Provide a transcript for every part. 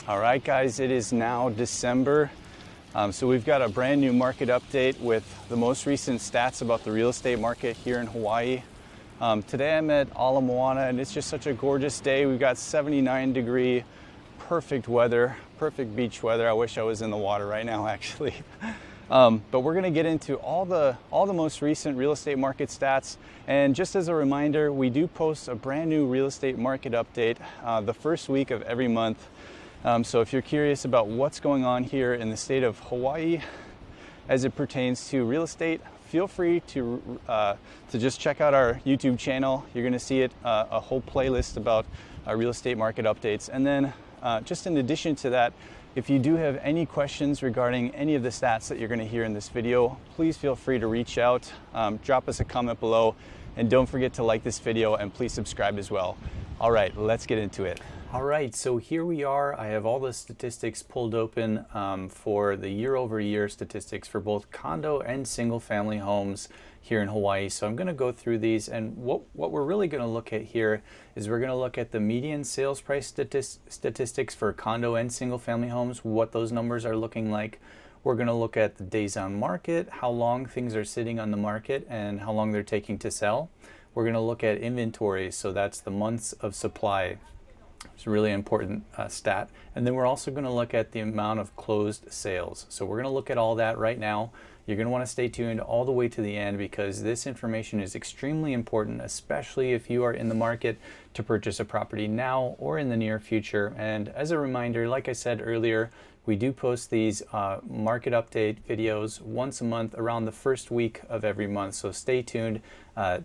All right, guys, it is now December. So we've got a brand new market update with the most recent stats about the real estate market here in Hawaii. Today I'm at Ala Moana and it's just such a gorgeous day. We've got 79-degree, perfect weather, perfect beach weather. I wish I was in the water right now, actually. But we're gonna get into all the most recent real estate market stats. And just as a reminder, we do post a brand new real estate market update the first week of every month. So if you're curious about what's going on here in the state of Hawaii as it pertains to real estate, feel free to just check out our YouTube channel. You're going to see a whole playlist about real estate market updates. And then just in addition to that, if you do have any questions regarding any of the stats that you're going to hear in this video, please feel free to reach out, drop us a comment below, and don't forget to like this video and please subscribe as well. All right, let's get into it. All right, so here we are. I have all the statistics pulled open for the year-over-year statistics for both condo and single-family homes here in Hawaii. So I'm going to go through these, and what we're really going to look at here is we're going to look at the median sales price statistics for condo and single-family homes, what those numbers are looking like. We're going to look at the days on market, how long things are sitting on the market, and how long they're taking to sell. We're going to look at inventory, so that's the months of supply. It's a really important stat. And then we're also going to look at the amount of closed sales. So we're going to look at all that right now. You're going to want to stay tuned all the way to the end because this information is extremely important, especially if you are in the market to purchase a property now or in the near future. And as a reminder, like I said earlier, we do post these market update videos once a month around the first week of every month. So stay tuned.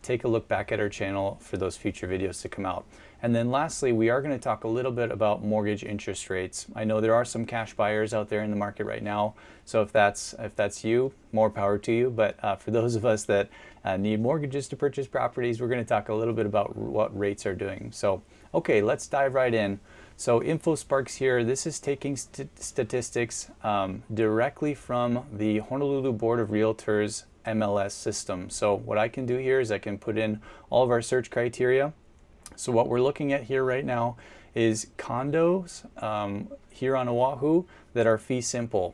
Take a look back at our channel for those future videos to come out. And then lastly, we are going to talk a little bit about mortgage interest rates. I know there are some cash buyers out there in the market right now. So if that's you, more power to you. But for those of us that need mortgages to purchase properties, we're going to talk a little bit about what rates are doing. So, okay, let's dive right in. So InfoSparks here, this is taking statistics directly from the Honolulu Board of Realtors MLS system. So what I can do here is I can put in all of our search criteria. So what we're looking at here right now is condos here on Oahu that are fee simple.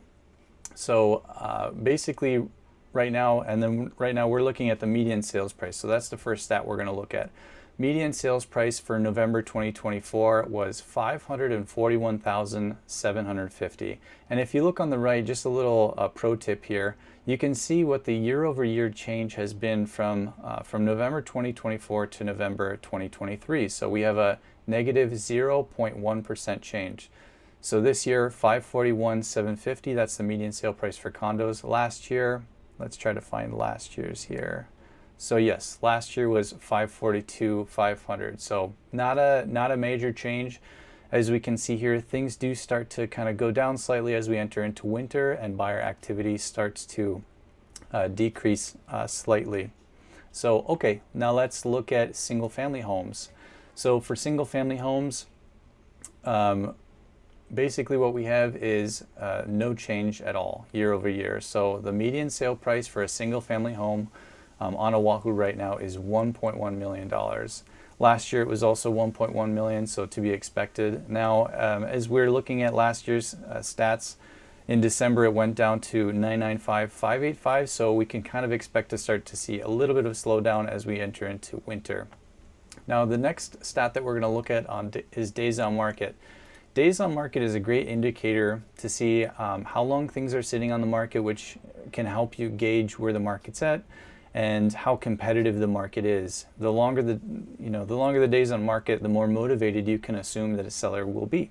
So basically right now we're looking at the median sales price. So that's the first stat we're going to look at. Median sales price for November 2024 was $541,750. And if you look on the right, just a little pro tip here, you can see what the year-over-year change has been from November 2024 to November 2023. So we have a negative 0.1% change. So this year, $541,750, that's the median sale price for condos. Last year, let's try to find last year's here. So yes, last year was $542,500. So not a major change. As we can see here, things do start to kind of go down slightly as we enter into winter and buyer activity starts to decrease slightly. So okay, now let's look at single family homes. So for single family homes, basically what we have is no change at all year over year. So the median sale price for a single family home on Oahu right now is $1.1 million. Last year it was also $1.1 million, so to be expected. Now, as we're looking at last year's stats, in December it went down to $995,585, so we can kind of expect to start to see a little bit of slowdown as we enter into winter. Now, the next stat that we're going to look at is days on market. Days on market is a great indicator to see how long things are sitting on the market, which can help you gauge where the market's at and how competitive the market is. The longer the days on market, the more motivated you can assume that a seller will be.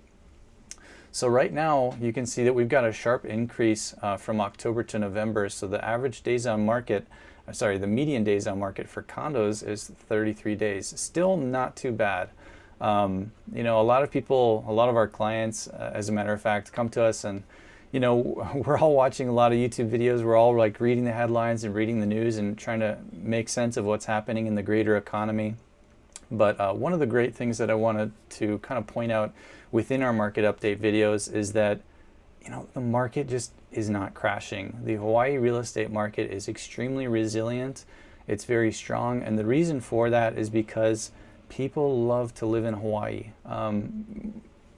So right now you can see that we've got a sharp increase from October to November. So the average days on market, the median days on market for condos is 33 days. Still not too bad. A lot of our clients, as a matter of fact, come to us and we're all watching a lot of YouTube videos. We're all like reading the headlines and reading the news and trying to make sense of what's happening in the greater economy. But one of the great things that I wanted to kind of point out within our market update videos is that, the market just is not crashing. The Hawaii real estate market is extremely resilient. It's very strong. And the reason for that is because people love to live in Hawaii.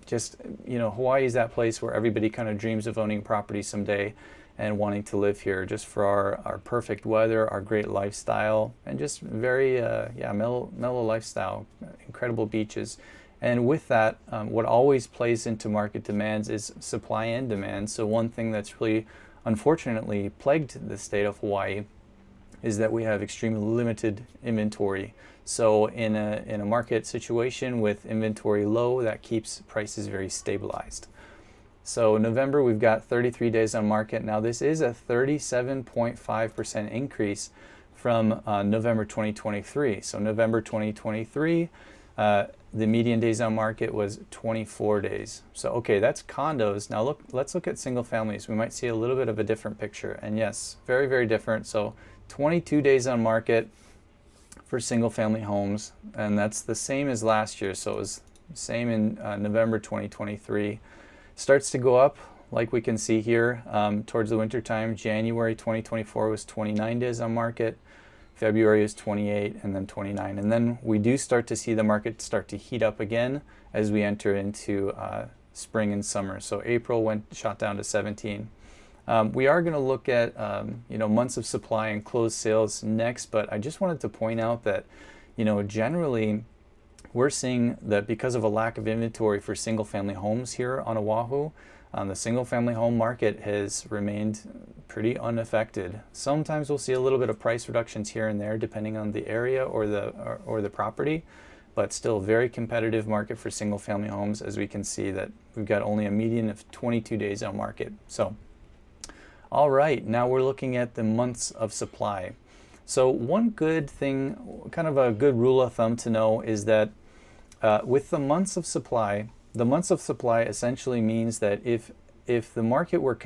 just, Hawaii is that place where everybody kind of dreams of owning property someday and wanting to live here, just for our perfect weather, our great lifestyle, and just very mellow lifestyle, incredible beaches. And with that, what always plays into market demands is supply and demand. So one thing that's really unfortunately plagued the state of Hawaii is that we have extremely limited inventory. So in a market situation with inventory low, that keeps prices very stabilized. So November, we've got 33 days on market. Now this is a 37.5% increase from November 2023. So November 2023, the median days on market was 24 days. So okay, that's condos. Now let's look at single families. We might see a little bit of a different picture. And yes, very, very different. So 22 days on market for single family homes. And that's the same as last year. So it was the same in November 2023. Starts to go up, like we can see here, towards the winter time. January 2024 was 29 days on market. February is 28, and then 29. And then we do start to see the market start to heat up again as we enter into spring and summer. So April shot down to 17. We are going to look at months of supply and closed sales next, but I just wanted to point out that generally we're seeing that because of a lack of inventory for single family homes here on Oahu, the single family home market has remained pretty unaffected. Sometimes we'll see a little bit of price reductions here and there depending on the area or the property, but still very competitive market for single family homes, as we can see that we've got only a median of 22 days on market. So all right, now we're looking at the months of supply. So one good thing, kind of a good rule of thumb to know, is that with the months of supply essentially means that if the market were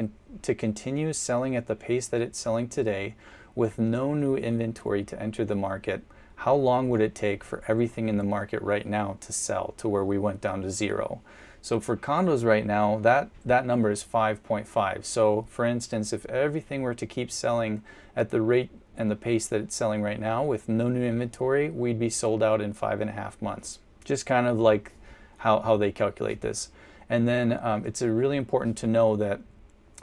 to continue selling at the pace that it's selling today with no new inventory to enter the market, how long would it take for everything in the market right now to sell to where we went down to 0? So for condos right now, that number is 5.5. So for instance, if everything were to keep selling at the rate and the pace that it's selling right now with no new inventory, we'd be sold out in 5.5 months. Just kind of like how they calculate this. And then it's really important to know that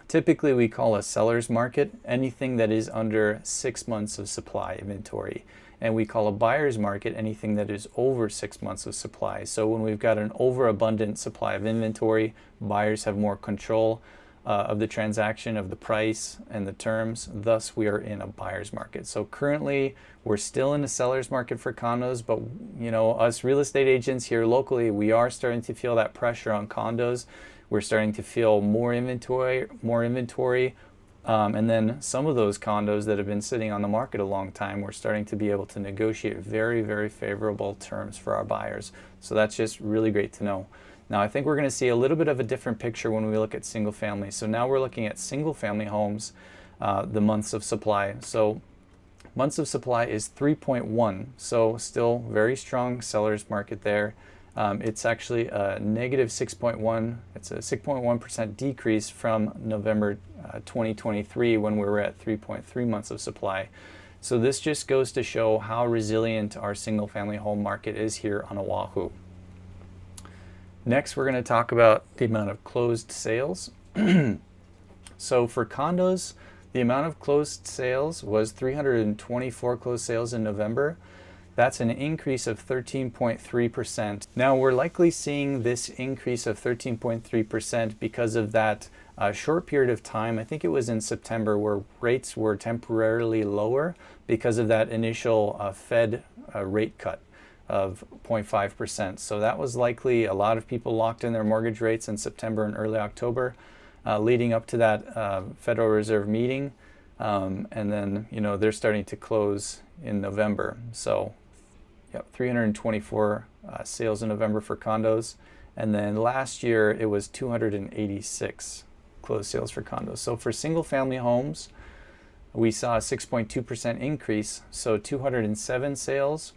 typically we call a seller's market anything that is under 6 months of supply inventory. And we call a buyer's market anything that is over 6 months of supply. So when we've got an overabundant supply of inventory, buyers have more control of the transaction, of the price and the terms. Thus, we are in a buyer's market. So currently, we're still in a seller's market for condos, but us real estate agents here locally, we are starting to feel that pressure on condos. We're starting to feel more inventory, and then some of those condos that have been sitting on the market a long time, we're starting to be able to negotiate very, very favorable terms for our buyers. So that's just really great to know. Now I think we're going to see a little bit of a different picture when we look at single family. So now we're looking at single family homes, the months of supply. So months of supply is 3.1. So still very strong seller's market there. It's actually a negative 6.1. It's a 6.1% decrease from November 2023 when we were at 3.3 months of supply. So this just goes to show how resilient our single family home market is here on Oahu. Next, we're going to talk about the amount of closed sales. So for condos, the amount of closed sales was 324 closed sales in November. That's an increase of 13.3%. Now we're likely seeing this increase of 13.3% because of that short period of time, I think it was in September, where rates were temporarily lower because of that initial Fed rate cut of 0.5%. So that was likely a lot of people locked in their mortgage rates in September and early October, leading up to that Federal Reserve meeting. And then, they're starting to close in November. So 324 sales in November for condos. And then last year it was 286 closed sales for condos. So for single family homes, we saw a 6.2% increase. So 207 sales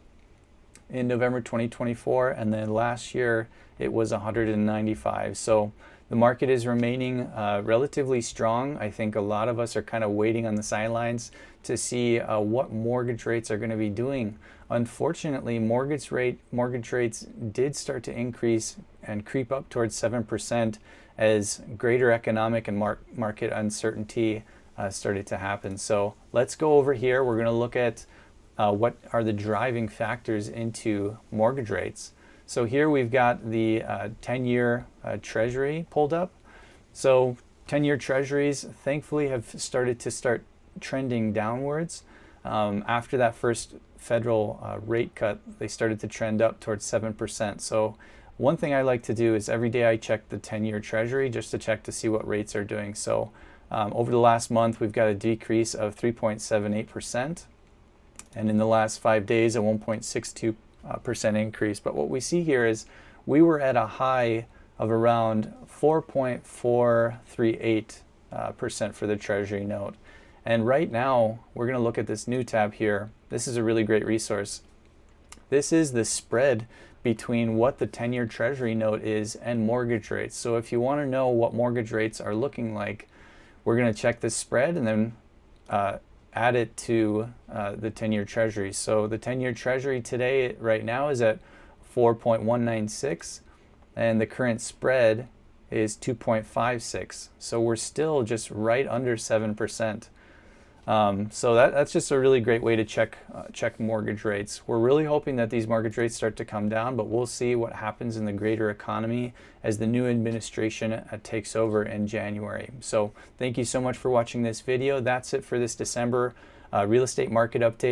in November 2024. And then last year it was 195. So the market is remaining relatively strong. I think a lot of us are kind of waiting on the sidelines to see what mortgage rates are going to be doing. Unfortunately, mortgage rates did start to increase and creep up towards 7% as greater economic and market uncertainty started to happen. So let's go over here. We're going to look at what are the driving factors into mortgage rates. So here we've got the 10-year Treasury pulled up. So 10-year Treasuries thankfully have started trending downwards. After that first federal rate cut, they started to trend up towards 7%. So one thing I like to do is every day I check the 10-year Treasury just to check to see what rates are doing. So over the last month, we've got a decrease of 3.78%. And in the last 5 days, a 1.62% increase. But what we see here is we were at a high of around 4.438% for the Treasury note. And right now, we're going to look at this new tab here. This is a really great resource. This is the spread between what the 10-year Treasury note is and mortgage rates. So if you want to know what mortgage rates are looking like, we're going to check this spread and then add it to the 10-year Treasury. So the 10-year Treasury today, right now, is at 4.196, and the current spread is 2.56. So we're still just right under 7%. So that's just a really great way to check mortgage rates. We're really hoping that these mortgage rates start to come down, but we'll see what happens in the greater economy as the new administration takes over in January. So thank you so much for watching this video. That's it for this December real estate market update.